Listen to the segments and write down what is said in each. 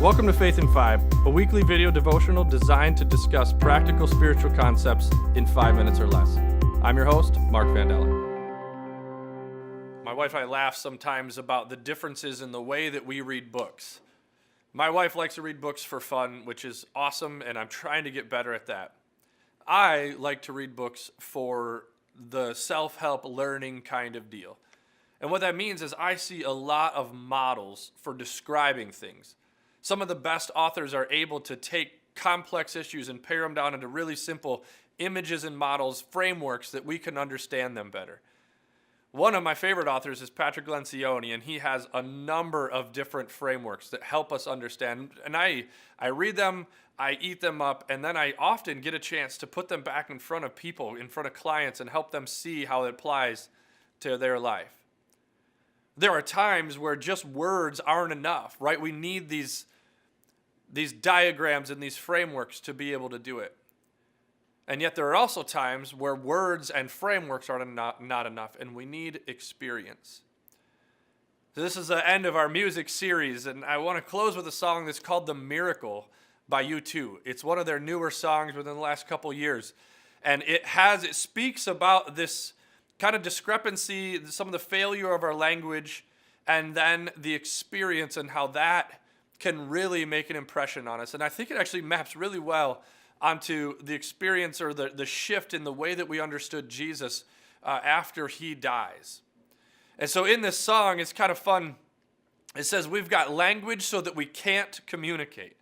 Welcome to Faith in 5, a weekly video devotional designed to discuss practical spiritual concepts in 5 minutes or less. I'm your host, Mark Vandella. My wife and I laugh sometimes about the differences in the way that we read books. My wife likes to read books for fun, which is awesome, and I'm trying to get better at that. I like to read books for the self-help learning kind of deal. And what that means is I see a lot of models for describing things. Some of the best authors are able to take complex issues and pare them down into really simple images and models, frameworks that we can understand them better. One of my favorite authors is Patrick Lencioni, and he has a number of different frameworks that help us understand. And I read them, I eat them up, and then I often get a chance to put them back in front of people, in front of clients, and help them see how it applies to their life. There are times where just words aren't enough, right? We need these diagrams and these frameworks to be able to do it. And yet there are also times where words and frameworks are not enough, and we need experience. So this is the end of our music series, and I want to close with a song that's called The Miracle by U2. It's one of their newer songs within the last couple years, and it speaks about this kind of discrepancy, some of the failure of our language, and then the experience and how that can really make an impression on us. And I think it actually maps really well onto the experience or the shift in the way that we understood Jesus after he dies. And so in this song, it's kind of fun. It says, we've got language so that we can't communicate.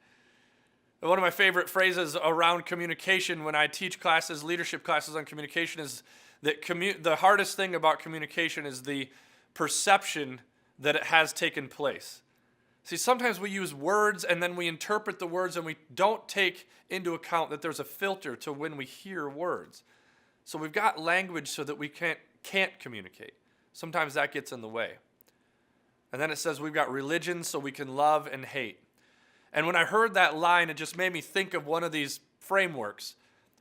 And one of my favorite phrases around communication when I teach classes, leadership classes on communication, is that the hardest thing about communication is the perception that it has taken place. See, sometimes we use words and then we interpret the words and we don't take into account that there's a filter to when we hear words. So we've got language so that we can't communicate. Sometimes that gets in the way. And then it says we've got religion so we can love and hate. And when I heard that line, it just made me think of one of these frameworks,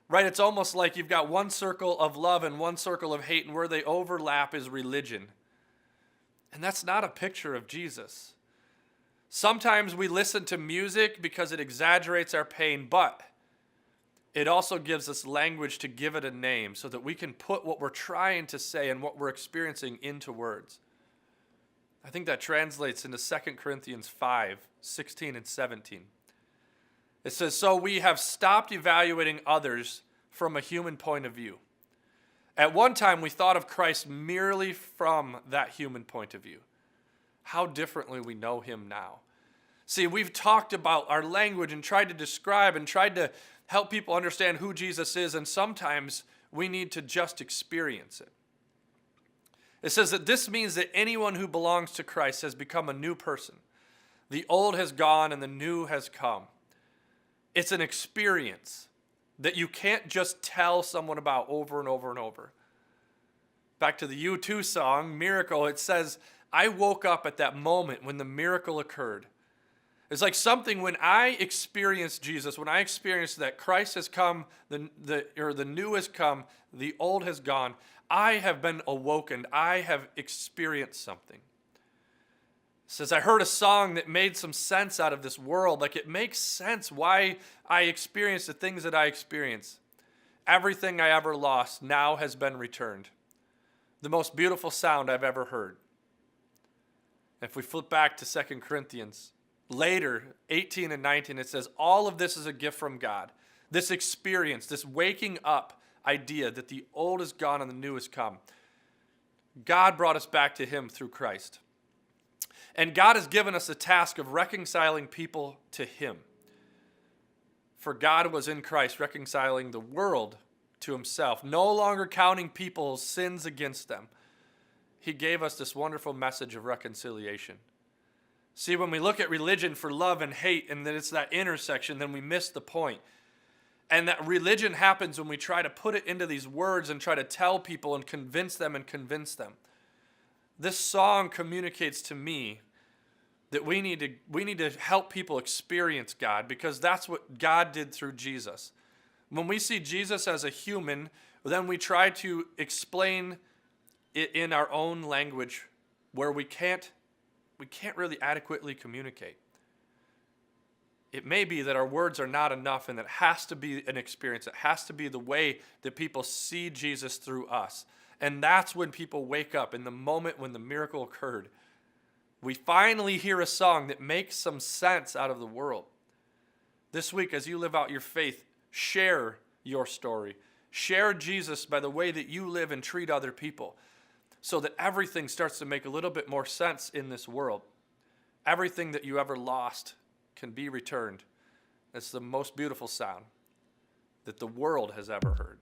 right? It's almost like you've got one circle of love and one circle of hate, and where they overlap is religion. And that's not a picture of Jesus. Sometimes we listen to music because it exaggerates our pain, but it also gives us language to give it a name so that we can put what we're trying to say and what we're experiencing into words. I think that translates into 2 Corinthians 5:16 and 17. It says, so we have stopped evaluating others from a human point of view. At one time, we thought of Christ merely from that human point of view. How differently we know him now. See, we've talked about our language and tried to describe and tried to help people understand who Jesus is, and sometimes we need to just experience it. It says that this means that anyone who belongs to Christ has become a new person. The old has gone and the new has come. It's an experience that you can't just tell someone about over and over and over. Back to the U2 song, Miracle, it says, I woke up at that moment when the miracle occurred. It's like something when I experienced Jesus, when I experienced that Christ has come, the new has come, the old has gone, I have been awoken. I have experienced something. It says, I heard a song that made some sense out of this world. Like it makes sense why I experienced the things that I experienced. Everything I ever lost now has been returned. The most beautiful sound I've ever heard. If we flip back to 2 Corinthians, later, 18 and 19, it says, all of this is a gift from God. This experience, this waking up idea that the old is gone and the new has come. God brought us back to him through Christ. And God has given us the task of reconciling people to him. For God was in Christ reconciling the world to himself, no longer counting people's sins against them. He gave us this wonderful message of reconciliation. See, when we look at religion for love and hate, and that it's that intersection, then we miss the point. And that religion happens when we try to put it into these words and try to tell people and convince them. This song communicates to me that we need to help people experience God, because that's what God did through Jesus. When we see Jesus as a human, then we try to explain it in our own language where we can't really adequately communicate. it may be that our words are not enough, and that has to be an experience. It has to be the way that people see Jesus through us. And that's when people wake up, in the moment when the miracle occurred. We finally hear a song that makes some sense out of the world. This week, as you live out your faith, share your story. Share Jesus by the way that you live and treat other people, so that everything starts to make a little bit more sense in this world. Everything that you ever lost can be returned. It's the most beautiful sound that the world has ever heard.